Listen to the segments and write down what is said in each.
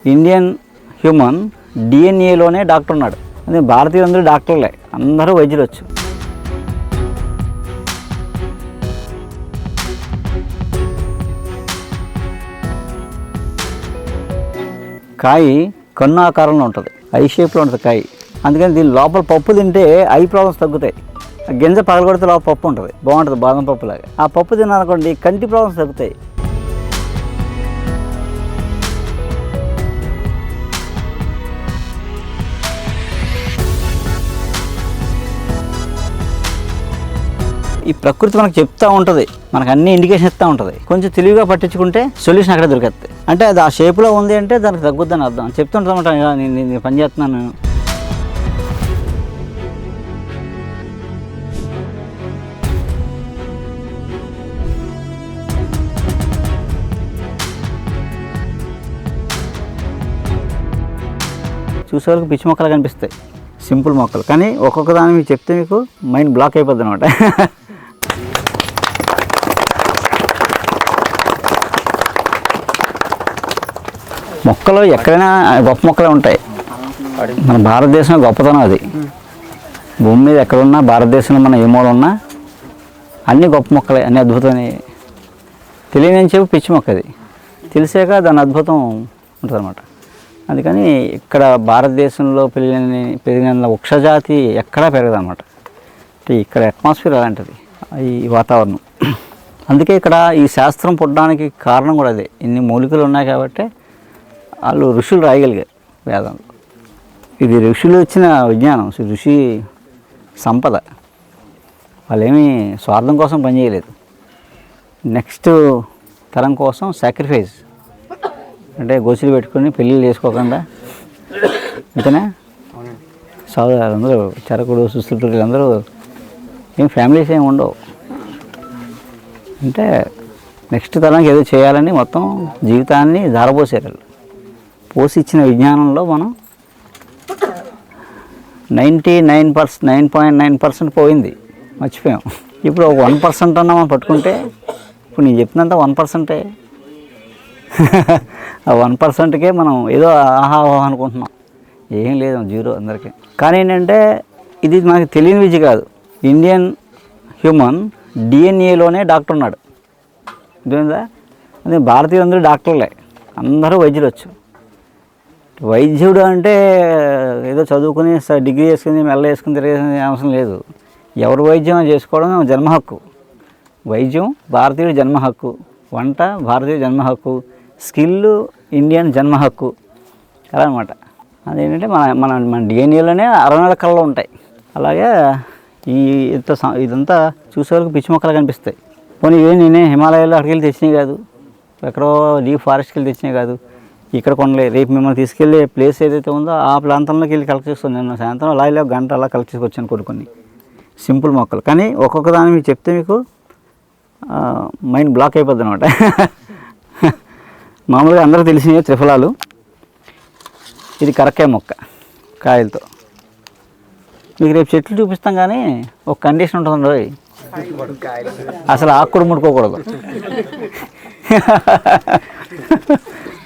Indian human డిఎన్ఏలోనే doctor ఉన్నాడు. అదే భారతీయులందరూ డాక్టర్లే, అందరూ వైద్యులు వచ్చు. కాయ కన్ను ఆకారంలో ఉంటుంది, ఐ షేప్లో ఉంటుంది కాయ. అందుకని దీని లోపల పప్పు తింటే ఐ ప్రాబ్లమ్స్ తగ్గుతాయి. గింజ పగలగొడితే లోపల పప్పు ఉంటుంది, బాగుంటుంది, బాదం పప్పు లాగా. ఆ పప్పు తినాలనుకోండి కంటి ప్రాబ్లమ్స్ తగ్గుతాయి. ఈ ప్రకృతి మనకు చెప్తూ ఉంటుంది, మనకు అన్ని ఇండికేషన్ ఇస్తూ ఉంటుంది. కొంచెం తెలివిగా పట్టించుకుంటే సొల్యూషన్ అక్కడే దొరుకుతుంది. అంటే అది ఆ షేప్లో ఉంది అంటే దానికి తగ్గుద్దని అర్థం. చెప్తుంటామంట, నేను పని చేస్తున్నాను నేను. చూసేవాళ్ళకి పిచ్చి మొక్కలు కనిపిస్తాయి, సింపుల్ మొక్కలు. కానీ ఒక్కొక్క దాన్ని మీకు చెప్తే మీకు మైండ్ బ్లాక్ అయిపోద్ది అనమాట. మొక్కలు ఎక్కడైనా గొప్ప మొక్కలే ఉంటాయి. మన భారతదేశంలో గొప్పతనం అది. భూమి మీద ఎక్కడున్నా, భారతదేశంలో మన ఏ మూల ఉన్నా అన్ని గొప్ప మొక్కలే, అన్ని అద్భుతమైన. తెలియని చెప్పి పిచ్చి మొక్క అది, తెలిసాక దాని అద్భుతం ఉంటుంది అనమాట. అందుకని ఇక్కడ భారతదేశంలో పెరిగిన వృక్షజాతి ఎక్కడా పెరగదు అనమాట. ఇక్కడ అట్మాస్ఫియర్ అలాంటిది, ఈ వాతావరణం. అందుకే ఇక్కడ ఈ శాస్త్రం పుట్టడానికి కారణం కూడా అదే. ఇన్ని మూలికలు ఉన్నాయి కాబట్టి వాళ్ళు ఋషులు రాయగలిగారు వేదంలో. ఇది ఋషులు ఇచ్చిన విజ్ఞానం, ఋషి సంపద. వాళ్ళేమీ స్వార్థం కోసం పనిచేయలేదు, నెక్స్ట్ తరం కోసం సాక్రిఫైస్. అంటే గోచులు పెట్టుకుని పెళ్ళిళ్ళు చేసుకోకుండా అంతేనా, అందరూ చరకుడు సుశ్రుతులు అందరూ ఏం ఫ్యామిలీస్ ఏమి ఉండవు. అంటే నెక్స్ట్ తరానికి ఏదో చేయాలని మొత్తం జీవితాన్ని ధారపోసారు. పోసి ఇచ్చిన విజ్ఞానంలో మనం 9.9% పోయింది, మర్చిపోయాం. ఇప్పుడు ఒక 1% అన్నా మనం పట్టుకుంటే, ఇప్పుడు నేను చెప్పినంత 1%. ఆ 1%కే మనం ఏదో ఆహా అనుకుంటున్నాం. ఏం లేదు, జీరో అందరికీ. కానీ ఏంటంటే ఇది మనకి తెలియని విద్య కాదు. ఇండియన్ హ్యూమన్ డిఎన్ఏలోనే డాక్టర్ ఉన్నాడు. అర్థమైందా? అదే భారతీయులందరూ డాక్టర్లే, అందరూ వైద్యులు వచ్చు. వైద్యుడు అంటే ఏదో చదువుకుని డిగ్రీ వేసుకుని మెల్ల వేసుకుని తిరిగే అవసరం లేదు. ఎవరు వైద్యం చేసుకోవడం జన్మ హక్కు. వైద్యం భారతీయుడు జన్మ హక్కు, వంట భారతీయుడు జన్మ హక్కు, స్కిల్ ఇండియన్ జన్మ హక్కు. అలా అనమాట. అదేంటంటే మన మన మన డిఎన్ఏలోనే 64 కళలు ఉంటాయి. అలాగే ఇదంతా చూసేవాళ్ళకి పిచ్చి మొక్కలు కనిపిస్తాయి. పోనీ నేనే హిమాలయాల్లో అక్కడికి వెళ్ళి తెచ్చినాయి కాదు, ఎక్కడో డీప్ ఫారెస్ట్కి వెళ్ళి తెచ్చినాయి కాదు, ఇక్కడ కొనలే. రేపు మిమ్మల్ని తీసుకెళ్ళే ప్లేస్ ఏదైతే ఉందో ఆ ప్రాంతంలోకి వెళ్ళి కలెక్ట్ చేసుకొని నేను సాయంత్రం అలా ఒక గంట అలా కలెక్ట్ చేసుకొచ్చాను కొన్ని సింపుల్ మొక్కలు. కానీ ఒక్కొక్క దాన్ని మీకు చెప్తే మీకు మైండ్ బ్లాక్ అయిపోద్ది అనమాట. మామూలుగా అందరూ తెలిసినవి త్రిఫలాలు. ఇది కరక్కాయ మొక్క కాయలతో. మీకు రేపు చెట్లు చూపిస్తాం, కానీ ఒక కండిషన్ ఉంటుంది, అసలు ఆకు కూడా ముట్టుకోకూడదు.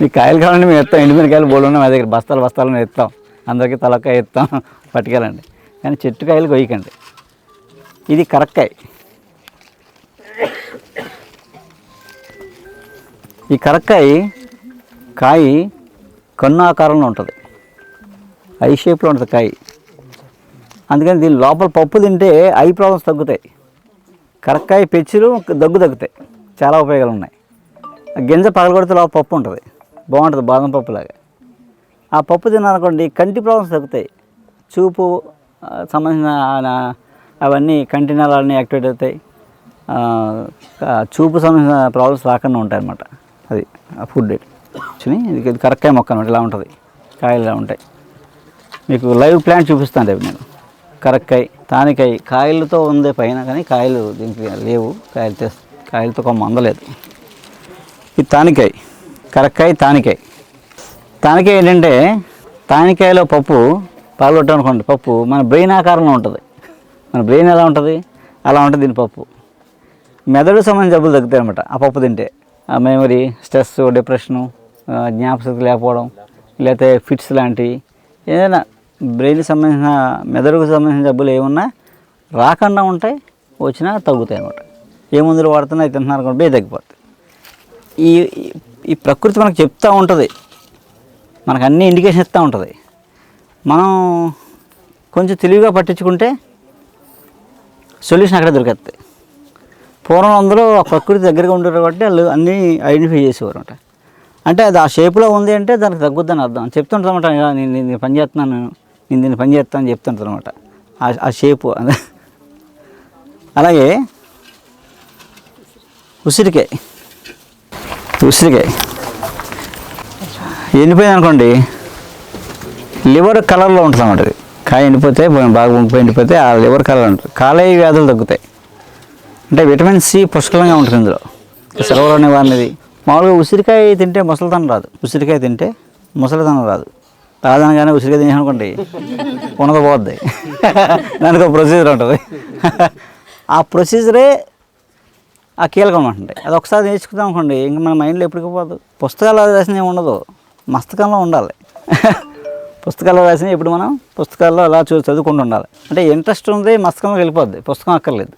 ఈ కాయలు కావాలంటే మేము ఎత్తాం, ఎండిమిరకాయలు బోళ్ళు మా దగ్గర బస్తాలు ఎత్తాం, అందరికీ తలకాయ ఎత్తాం, పట్టుకెళ్ళండి. కానీ చెట్టు కాయలు కొయ్యకండి. ఇది కరక్కాయ. ఈ కరక్కాయ కాయ కన్ను ఆకారంలో ఉంటుంది, ఐ షేప్లో ఉంటుంది కాయ. అందుకని దీని లోపల పప్పు తింటే ఐ ప్రాబ్లమ్స్ తగ్గుతాయి. కరక్కాయ పెచ్చులు దగ్గు తగ్గుతాయి, చాలా ఉపయోగాలు ఉన్నాయి. గింజ పగలగొడితే లోపల పప్పు ఉంటుంది, బాగుంటుంది, బాదం పప్పు లాగా. ఆ పప్పు తినాలనుకోండి కంటి ప్రాబ్లమ్స్ తగ్గుతాయి. చూపు సంబంధించిన అవన్నీ కంటి నరాలన్నీ యాక్టివేట్ అవుతాయి. చూపు సంబంధించిన ప్రాబ్లమ్స్ రాకుండా ఉంటాయి అన్నమాట. అది ఆ ఫుడ్ ఇది కరక్కాయ మొక్క అనమాట. ఇలా ఉంటుంది, కాయలు ఇలా ఉంటాయి. మీకు లైవ్ ప్లాంట్ చూపిస్తాను రేపు నేను. కరక్కాయ, తానికాయ కాయలతో ఉంది పైన, కానీ కాయలు దీనికి లేవు. కాయలతో కొమ్మ అందలేదు. ఇది తానికాయ, కరక్కాయ, తానికాయ. తానికాయ ఏంటంటే తానికాయలో పప్పు పాల్గొట్టామనుకోండి, పప్పు మన బ్రెయిన్ ఆకారంలో ఉంటుంది. మన బ్రెయిన్ ఎలా ఉంటుంది అలా ఉంటుంది దీని పప్పు. మెదడు సంబంధించిన జబ్బులు తగ్గుతాయి అన్నమాట ఆ పప్పు తింటే. మెమరీ, స్ట్రెస్, డిప్రెషను, జ్ఞాపకశక్తి లేకపోవడం, లేకపోతే ఫిట్స్ లాంటివి ఏదైనా బ్రెయిన్కి సంబంధించిన మెదడుకు సంబంధించిన జబ్బులు ఏమున్నా రాకుండా ఉంటాయి, వచ్చినా తగ్గుతాయి అన్నమాట. ఏ మందులు వాడుతున్నా తింటున్నారు అనుకుంటే తగ్గిపోతాయి. ఈ ఈ ప్రకృతి మనకు చెప్తూ ఉంటుంది, మనకు అన్ని ఇండికేషన్ ఇస్తూ ఉంటుంది. మనం కొంచెం తెలివిగా పట్టించుకుంటే సొల్యూషన్ అక్కడే దొరికేస్తాయి. పూర్వం అందరూ ఆ ప్రకృతి దగ్గరగా ఉండేవారు కాబట్టి వాళ్ళు అన్నీ ఐడెంటిఫై చేసేవారు అనమాట. అంటే అది ఆ షేప్లో ఉంది అంటే దానికి తగ్గుద్దని అర్థం చెప్తుంటారు అనమాట. నేను పని చేస్తున్నాను, నేను దీన్ని పని చేస్తాను అని చెప్తుంటారు అనమాట. ఆ షేపు అలాగే ఉసిరికాయ ఎండిపోయింది అనుకోండి, లివర్ కలర్లో ఉంటుంది అన్నమాట. అది కాయ ఎండిపోతే బాగా వంగిపోయి ఎండిపోతే ఆ లివర్ కలర్ ఉంటుంది. కాలేయ వ్యాధులు తగ్గుతాయి. అంటే విటమిన్ సి పుష్కలంగా ఉంటుంది ఇందులో. సెలవులు అనేవారిది మామూలుగా ఉసిరికాయ తింటే ముసలితనం రాదు, ఉసిరికాయ తింటే ముసలితనం రాదు. రాదనగానే ఉసిరికాయ తినేనుకోండి ఉన్నది పోద్ది. దానికి ఒక ప్రొసీజర్ ఉంటుంది. ఆ ప్రొసీజరే ఆ కీలకం అంటే అది ఒకసారి నేర్చుకుందాం అనుకోండి, ఇంక మన మైండ్లో ఎప్పటికీ పోదు. పుస్తకాలు రాసిన ఏమి ఉండదు, మస్తకంలో ఉండాలి. పుస్తకాల్లో రాసిన ఇప్పుడు మనం పుస్తకాల్లో అలా చదువుకుంటూ ఉండాలి. అంటే ఇంట్రెస్ట్ ఉంది, మస్తకంలోకి వెళ్ళిపోద్ది, పుస్తకం అక్కర్లేదు.